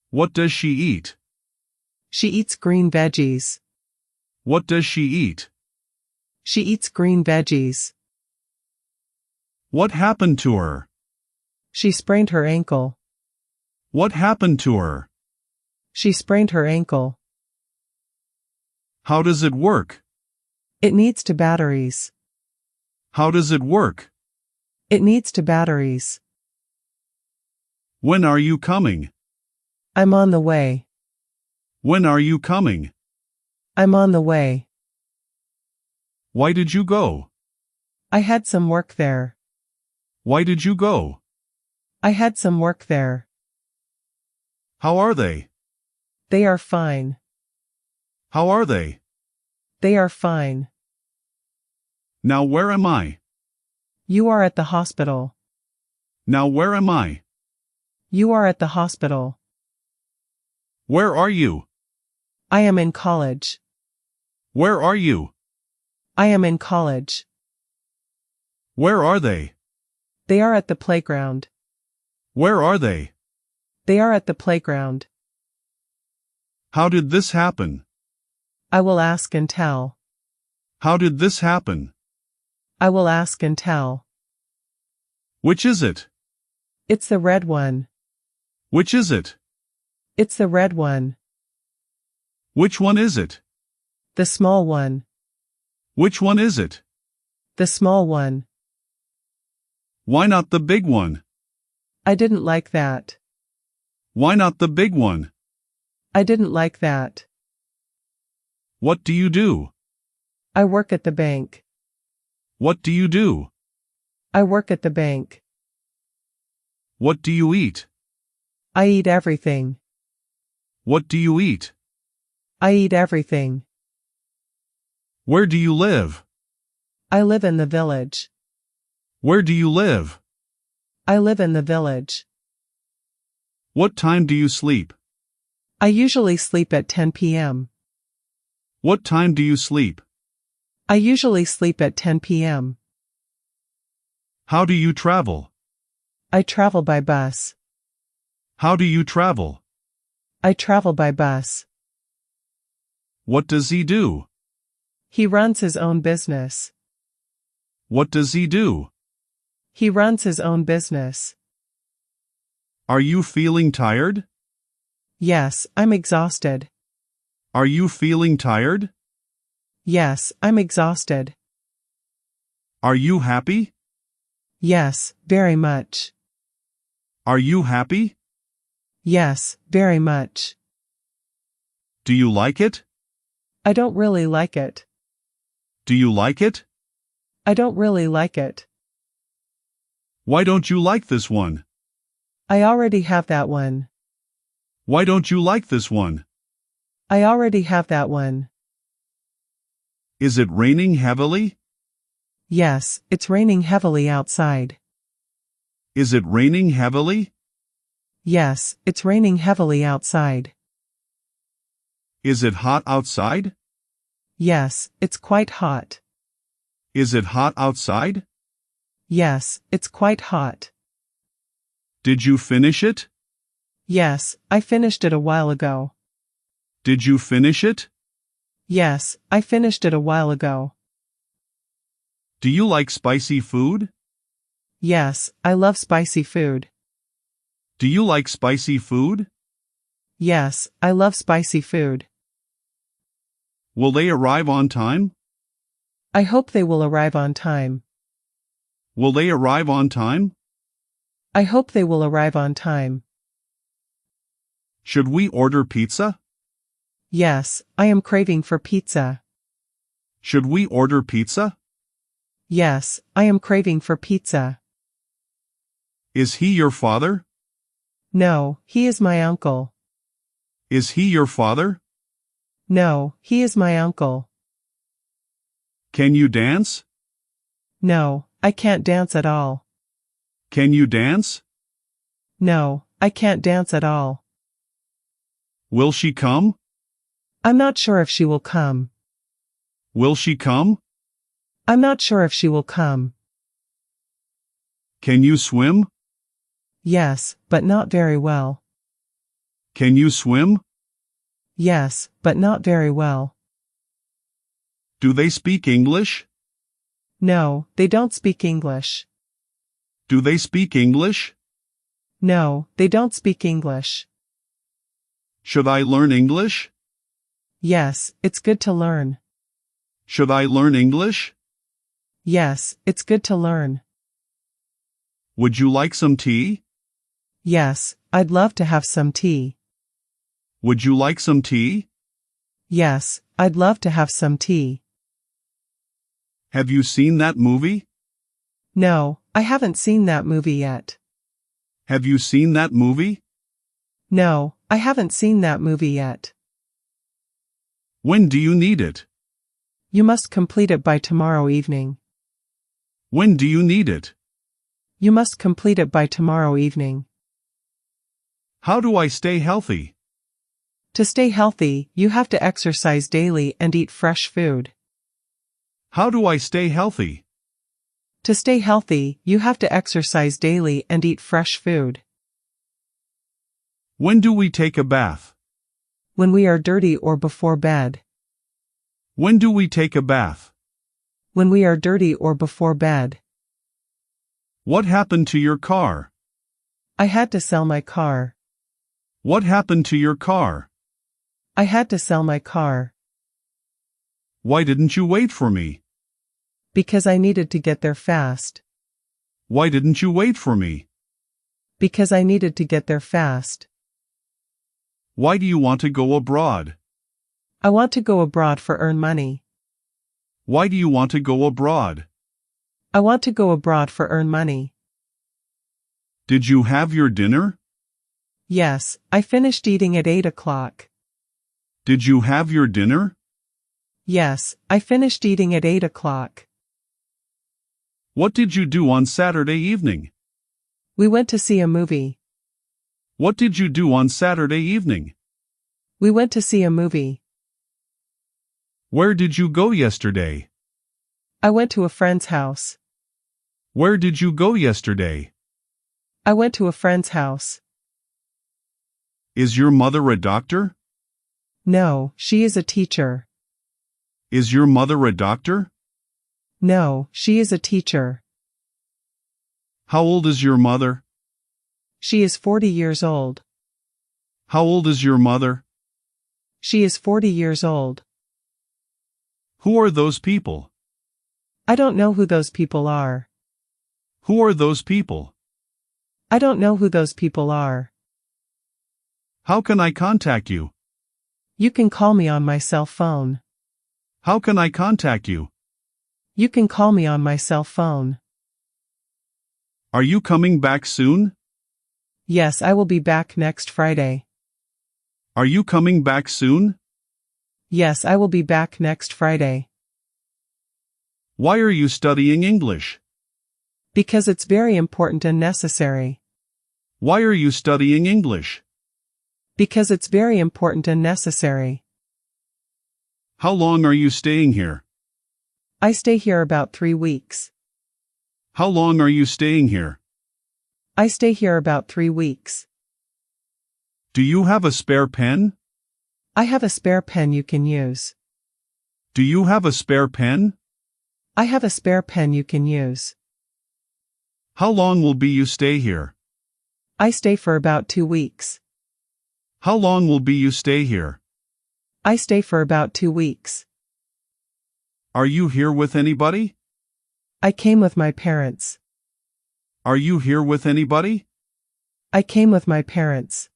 What does she eat? She eats green veggies. What does she eat? She eats green veggies. What happened to her? She sprained her ankle. What happened to her? She sprained her ankle. How does it work? It needs two batteries. How does it work? It needs two batteries. When are you coming? I'm on the way. When are you coming? I'm on the way. Why did you go? I had some work there. Why did you go? I had some work there. How are they? They are fine. How are they? They are fine. Now where am I? You are at the hospital. Now where am I? You are at the hospital. Where are you? I am in college. Where are you? I am in college. Where are they? They are at the playground. Where are they? They are at the playground. How did this happen? I will ask and tell. How did this happen? I will ask and tell. Which is it? It's the red one. Which is it? It's the red one. Which one is it? The small one. Which one is it? The small one. Why not the big one? I didn't like that. Why not the big one? I didn't like that. What do you do? I work at the bank. What do you do? I work at the bank. What do you eat? I eat everything. What do you eat? I eat everything. Where do you live? I live in the village. Where do you live? I live in the village. What time do you sleep? I usually sleep at 10 p.m. What time do you sleep? I usually sleep at 10 p.m. How do you travel? I travel by bus. How do you travel? I travel by bus. What does he do? He runs his own business. What does he do? He runs his own business. Are you feeling tired? Yes, I'm exhausted. Are you feeling tired? Yes, I'm exhausted. Are you happy? Yes, very much. Are you happy? Yes, very much. Do you like it? I don't really like it. Do you like it? I don't really like it. Why don't you like this one? I already have that one. Why don't you like this one? I already have that one. Is it raining heavily? Yes, it's raining heavily outside. Is it raining heavily? Yes, it's raining heavily outside. Is it hot outside? Yes, it's quite hot. Is it hot outside? Yes, it's quite hot. Did you finish it? Yes, I finished it a while ago. Did you finish it? Yes, I finished it a while ago. Do you like spicy food? Yes, I love spicy food. Do you like spicy food? Yes, I love spicy food. Will they arrive on time? I hope they will arrive on time. Will they arrive on time? I hope they will arrive on time. Should we order pizza? Yes, I am craving for pizza. Should we order pizza? Yes, I am craving for pizza. Is he your father? No, he is my uncle. Is he your father? No, he is my uncle. Can you dance? No, I can't dance at all. Can you dance? No, I can't dance at all. Will she come? I'm not sure if she will come. Will she come? I'm not sure if she will come. Can you swim? Yes, but not very well. Can you swim? Yes, but not very well. Do they speak English? No, they don't speak English. Do they speak English? No, they don't speak English. Should I learn English? Yes, it's good to learn. Should I learn English? Yes, it's good to learn. Would you like some tea? Yes, I'd love to have some tea. Would you like some tea? Yes, I'd love to have some tea. Have you seen that movie? No, I haven't seen that movie yet. Have you seen that movie? No, I haven't seen that movie yet. When do you need it? You must complete it by tomorrow evening. When do you need it? You must complete it by tomorrow evening. How do I stay healthy? To stay healthy, you have to exercise daily and eat fresh food. How do I stay healthy? To stay healthy, you have to exercise daily and eat fresh food. When do we take a bath? When we are dirty or before bed. When do we take a bath? When we are dirty or before bed. What happened to your car? I had to sell my car. What happened to your car? I had to sell my car. Why didn't you wait for me? Because I needed to get there fast. Why didn't you wait for me? Because I needed to get there fast. Why do you want to go abroad? I want to go abroad for earn money. Why do you want to go abroad? I want to go abroad for earn money. Did you have your dinner? Yes, I finished eating at 8 o'clock. Did you have your dinner? Yes, I finished eating at 8 o'clock. What did you do on Saturday evening? We went to see a movie. What did you do on Saturday evening? We went to see a movie. Where did you go yesterday? I went to a friend's house. Where did you go yesterday? I went to a friend's house. Is your mother a doctor? No, she is a teacher. Is your mother a doctor? No, she is a teacher. How old is your mother? She is 40 years old. How old is your mother? She is 40 years old. Who are those people? I don't know who those people are. Who are those people? I don't know who those people are. How can I contact you? You can call me on my cell phone. How can I contact you? You can call me on my cell phone. Are you coming back soon? Yes, I will be back next Friday. Are you coming back soon? Yes, I will be back next Friday. Why are you studying English? Because it's very important and necessary. Why are you studying English? Because it's very important and necessary. How long are you staying here? I stay here about 3 weeks. How long are you staying here? I stay here about 3 weeks. Do you have a spare pen? I have a spare pen you can use. Do you have a spare pen? I have a spare pen you can use. How long will be you stay here? I stay for about 2 weeks. How long will be you stay here? I stay for about 2 weeks. Are you here with anybody? I came with my parents. Are you here with anybody? I came with my parents.